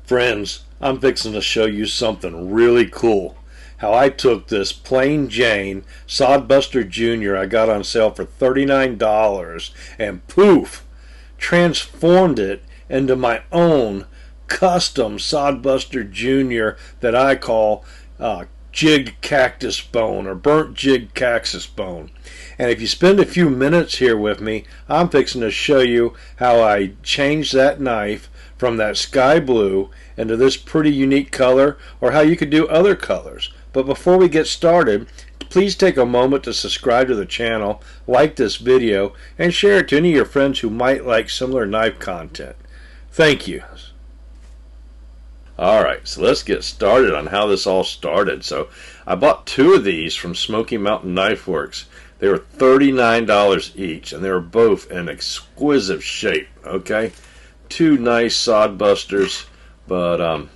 Friends, I'm fixing to show you something really cool. How I took this plain Jane Sodbuster Jr. I got on sale for $39 and poof, transformed it into my own custom Sodbuster Jr. that I call jig cactus bone or burnt jig cactus bone. And if you spend a few minutes here with me, I'm fixing to show you how I changed that knife from that sky blue into this pretty unique color, or how you could do other colors. But before we get started, please take a moment to subscribe to the channel, like this video, and share it to any of your friends who might like similar knife content. Thank you. Alright, so let's get started on how this all started. So I bought two of these from Smoky Mountain Knife Works. They were $39 each, and they were both in exquisite shape. Okay, two nice Sodbusters, but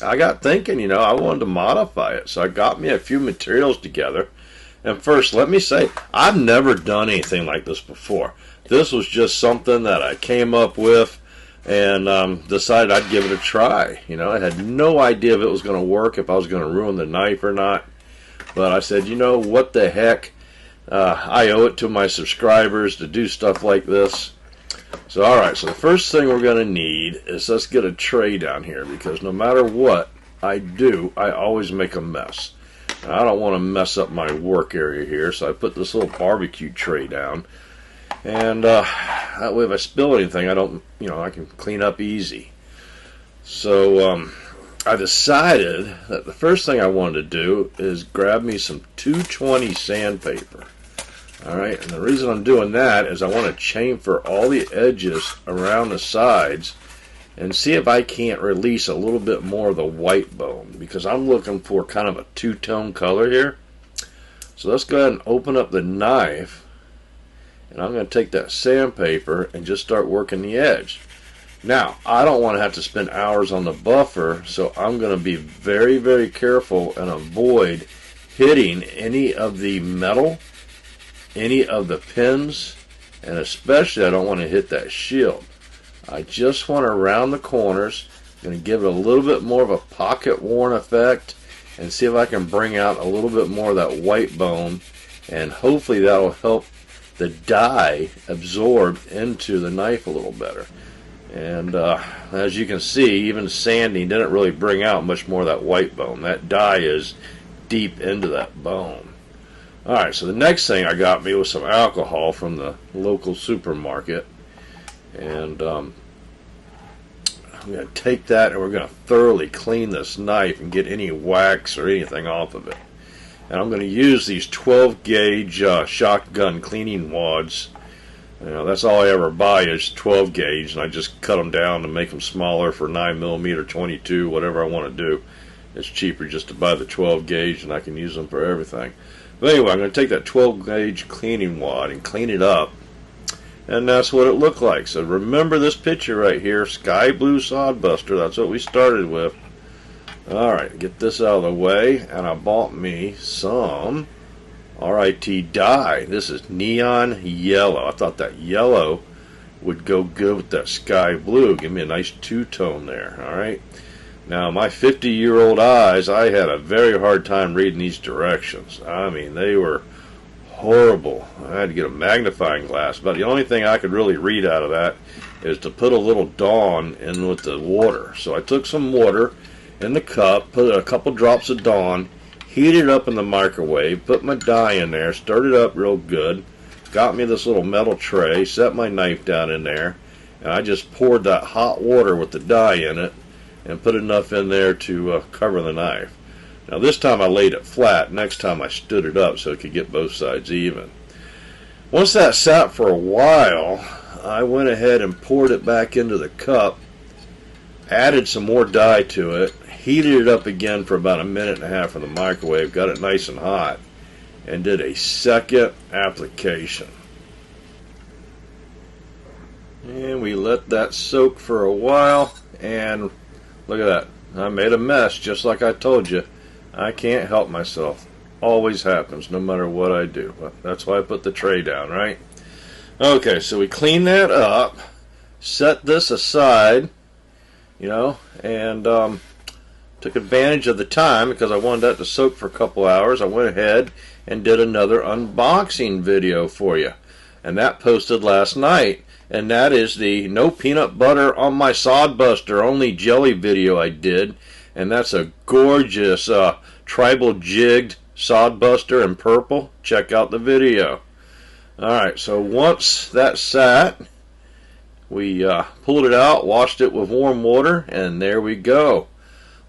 I got thinking, I wanted to modify it, so I got me a few materials together. And first, let me say, I've never done anything like this before. This was just something that I came up with and decided I'd give it a try. I had no idea if it was going to work, if I was going to ruin the knife or not. But I said, what the heck? I owe it to my subscribers to do stuff like this. So alright, so the first thing we're going to need is, let's get a tray down here, because no matter what I do, I always make a mess. Now, I don't want to mess up my work area here, so I put this little barbecue tray down. And that way if I spill anything, I can clean up easy. So I decided that the first thing I wanted to do is grab me some 220 sandpaper. Alright, and the reason I'm doing that is I want to chamfer all the edges around the sides and see if I can't release a little bit more of the white bone, because I'm looking for kind of a two-tone color here. So let's go ahead and open up the knife, and I'm going to take that sandpaper and just start working the edge. Now, I don't want to have to spend hours on the buffer, so I'm going to be very, very careful and avoid hitting any of the metal, any of the pins, and especially I don't want to hit that shield. I just want to round the corners. I'm going to give it a little bit more of a pocket worn effect and see if I can bring out a little bit more of that white bone, and hopefully that'll help the dye absorb into the knife a little better. And as you can see, even sanding didn't really bring out much more of that white bone. That dye is deep into that bone. Alright, so the next thing I got me was some alcohol from the local supermarket. And I'm going to take that and we're going to thoroughly clean this knife and get any wax or anything off of it. And I'm going to use these 12 gauge shotgun cleaning wads. That's all I ever buy is 12 gauge, and I just cut them down to make them smaller for 9mm, 22, whatever I want to do. It's cheaper just to buy the 12 gauge, and I can use them for everything. But anyway, I'm going to take that 12 gauge cleaning wad and clean it up, and that's what it looked like. So remember this picture right here, sky blue Sodbuster. That's what we started with. Alright, get this out of the way, and I bought me some RIT dye. This is neon yellow. I thought that yellow would go good with that sky blue. Give me a nice two-tone there. Alright. Now, my 50-year-old eyes, I had a very hard time reading these directions. I mean, they were horrible. I had to get a magnifying glass. But the only thing I could really read out of that is to put a little Dawn in with the water. So I took some water in the cup, put a couple drops of Dawn, heated it up in the microwave, put my dye in there, stirred it up real good, got me this little metal tray, set my knife down in there, and I just poured that hot water with the dye in it and put enough in there to cover the knife. Now this time I laid it flat. Next time I stood it up so it could get both sides even. Once that sat for a while, I went ahead and poured it back into the cup, added some more dye to it, heated it up again for about 1.5 minutes in the microwave, got it nice and hot, and did a second application. And we let that soak for a while, and look at that. I made a mess, just like I told you. I can't help myself. Always happens, no matter what I do. But that's why I put the tray down, right? Okay, so we clean that up, set this aside. you know, and took advantage of the time because I wanted that to soak for a couple hours. I went ahead and did another unboxing video for you, and that posted last night, and that is the no peanut butter on my Sodbuster, only jelly video I did, and that's a gorgeous tribal jigged Sodbuster in purple. Check out the video. Alright, so once that sat, we pulled it out, washed it with warm water, and there we go.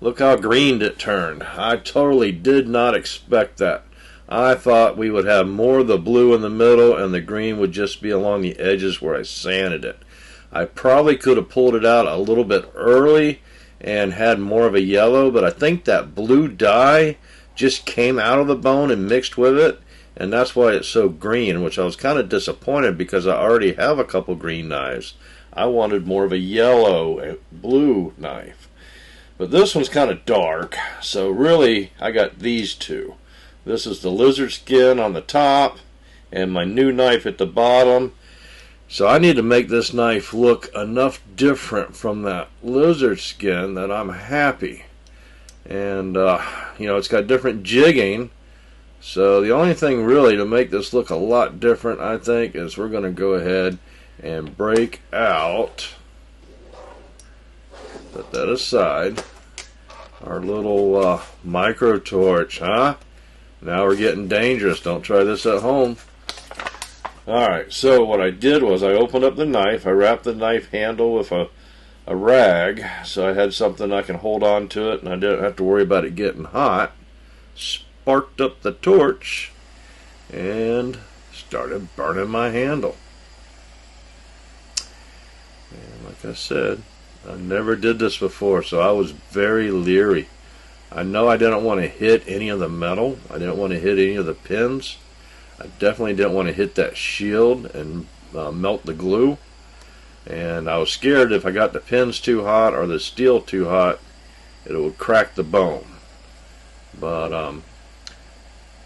Look how green it turned. I totally did not expect that. I thought we would have more of the blue in the middle and the green would just be along the edges where I sanded it. I probably could have pulled it out a little bit early and had more of a yellow, but I think that blue dye just came out of the bone and mixed with it, and that's why it's so green, which I was kind of disappointed because I already have a couple green knives. I wanted more of a yellow blue knife. But this one's kind of dark, so really I got these two. This is the lizard skin on the top and my new knife at the bottom. So I need to make this knife look enough different from that lizard skin that I'm happy. And you know, it's got different jigging. So the only thing really to make this look a lot different, I think, is we're going to go ahead and break out, put that aside, our little micro torch, huh? Now we're getting dangerous. Don't try this at home. Alright, so what I did was I opened up the knife. I wrapped the knife handle with a rag so I had something I can hold on to it and I didn't have to worry about it getting hot. Sparked up the torch and started burning my handle. And like I said, I never did this before, so I was very leery. I know I didn't want to hit any of the metal. I didn't want to hit any of the pins. I definitely didn't want to hit that shield and melt the glue. And I was scared if I got the pins too hot or the steel too hot, it would crack the bone. But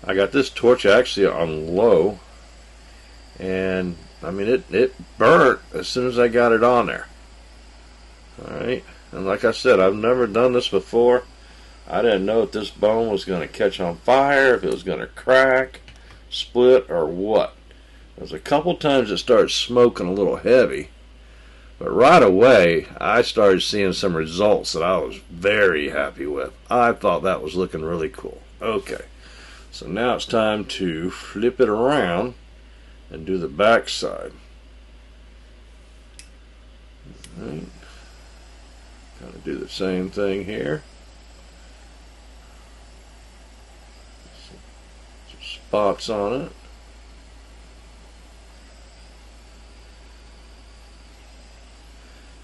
I got this torch actually on low, and I mean it burnt as soon as I got it on there. Alright, and like I said, I've never done this before. I didn't know if this bone was going to catch on fire, if it was going to crack, split, or what. There's a couple times it started smoking a little heavy, but right away I started seeing some results that I was very happy with. I thought that was looking really cool. Okay, so now it's time to flip it around and do the back side. Alright. Kind of do the same thing here. Some spots on it.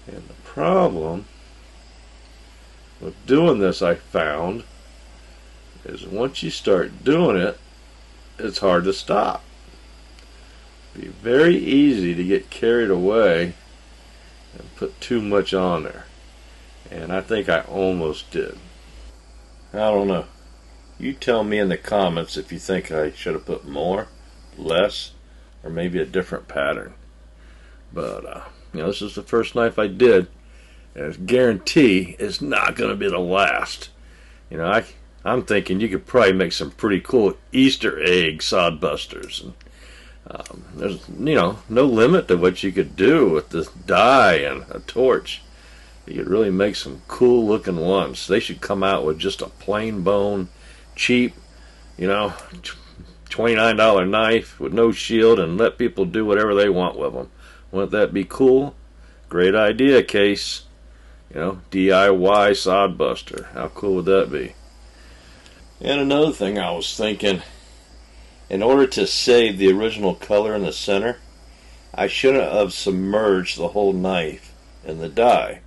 And the problem with doing this, I found, is once you start doing it, it's hard to stop. It'd be very easy to get carried away and put too much on there. And I think I almost did. I don't know. You tell me in the comments if you think I should have put more, less, or maybe a different pattern. But, you know, this is the first knife I did, and I guarantee it's not going to be the last. You know, I'm thinking you could probably make some pretty cool Easter egg Sodbusters. And there's, you know, no limit to what you could do with this dye and a torch. You could really make some cool looking ones. They should come out with just a plain bone, cheap, you know, $29 knife with no shield and let people do whatever they want with them. Wouldn't that be cool? Great idea, Case. You know, DIY Sodbuster. How cool would that be? And another thing I was thinking, in order to save the original color in the center, I shouldn't have submerged the whole knife in the dye.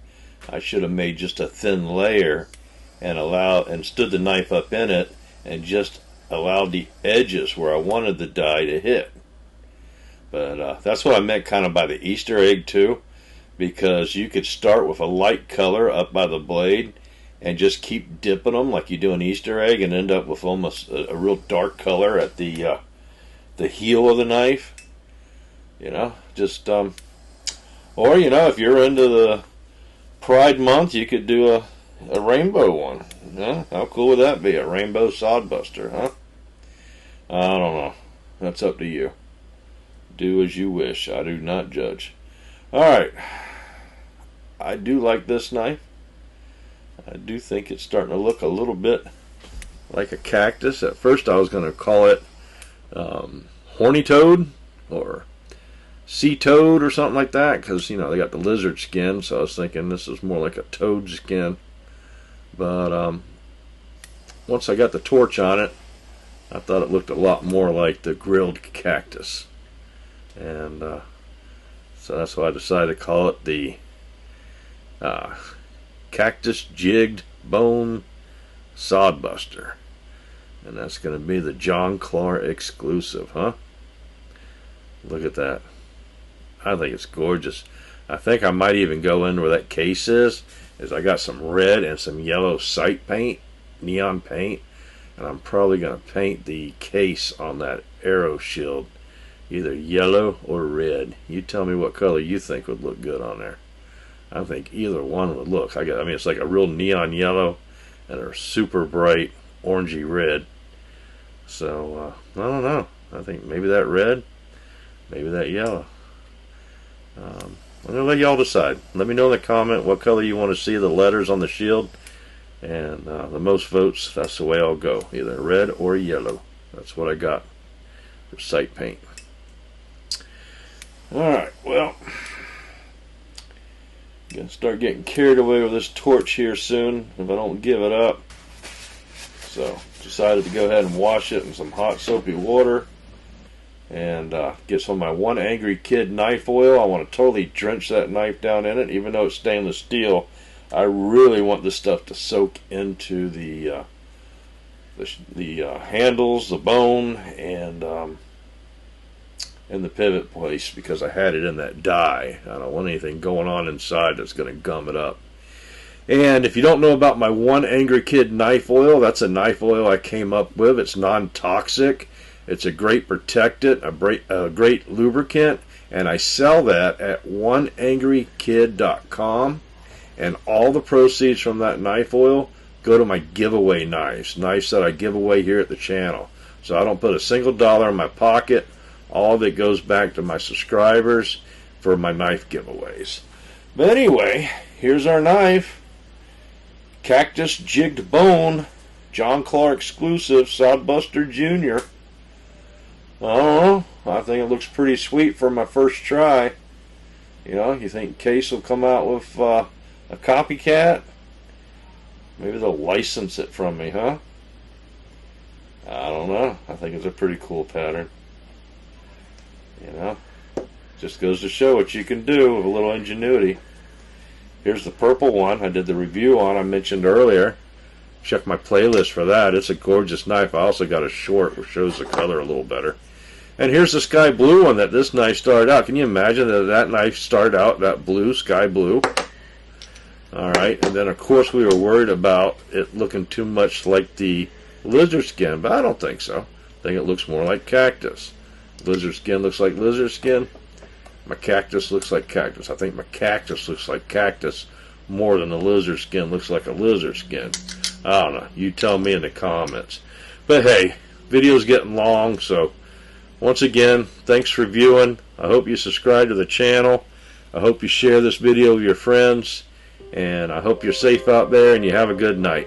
I should have made just a thin layer and stood the knife up in it and just allowed the edges where I wanted the dye to hit. But that's what I meant kind of by the Easter egg too, because you could start with a light color up by the blade and just keep dipping them like you do an Easter egg and end up with almost a real dark color at the heel of the knife. You know, just or you know, if you're into Pride Month, you could do a rainbow one. Huh? How cool would that be? A rainbow sodbuster, huh? I don't know. That's up to you. Do as you wish. I do not judge. Alright. I do like this knife. I do think it's starting to look a little bit like a cactus. At first I was going to call it horny toad or sea toad or something like that, because, you know, they got the lizard skin, so I was thinking this is more like a toad skin. But once I got the torch on it, I thought it looked a lot more like the grilled cactus. And so that's why I decided to call it the Cactus Jigged Bone Sodbuster. And that's going to be the JohnKlahr exclusive, huh? Look at that. I think it's gorgeous. I think I might even go in where that case is I got some red and some yellow sight paint, neon paint, and I'm probably going to paint the case on that arrow shield either yellow or red. You tell me what color you think would look good on there. I think either one would look. I mean, it's like a real neon yellow and a super bright orangey red. So, I don't know. I think maybe that red, maybe that yellow. I'm going to let y'all decide. Let me know in the comment what color you want to see the letters on the shield. And the most votes, that's the way I'll go. Either red or yellow. That's what I got for sight paint. Alright, well, I'm going to start getting carried away with this torch here soon if I don't give it up. So, decided to go ahead and wash it in some hot soapy water. And get some of my One Angry Kid knife oil. I want to totally drench that knife down in it. Even though it's stainless steel, I really want this stuff to soak into the handles, the bone, and the pivot place, because I had it in that dye. I don't want anything going on inside that's going to gum it up. And if you don't know about my One Angry Kid knife oil, that's a knife oil I came up with. It's non-toxic. It's a great protectant, a great lubricant, and I sell that at oneangrykid.com. And all the proceeds from that knife oil go to my giveaway knives that I give away here at the channel. So I don't put a single dollar in my pocket. All of it goes back to my subscribers for my knife giveaways. But anyway, here's our knife. Cactus Jigged Bone, JohnKlahr exclusive, Sodbuster Jr. I don't know. I think it looks pretty sweet for my first try. You know, you think Case will come out with a copycat? Maybe they'll license it from me, huh? I don't know. I think it's a pretty cool pattern. You know, just goes to show what you can do with a little ingenuity. Here's the purple one I did the review on, I mentioned earlier. Check my playlist for that. It's a gorgeous knife. I also got a short which shows the color a little better. And here's the sky blue one that this knife started out. Can you imagine that knife started out that blue, sky blue? Alright, and then of course we were worried about it looking too much like the lizard skin, but I don't think so. I think it looks more like cactus. Lizard skin looks like lizard skin. My cactus looks like cactus. I think my cactus looks like cactus more than the lizard skin looks like a lizard skin. I don't know. You tell me in the comments. But hey, video's getting long, so once again, thanks for viewing. I hope you subscribe to the channel. I hope you share this video with your friends. And I hope you're safe out there and you have a good night.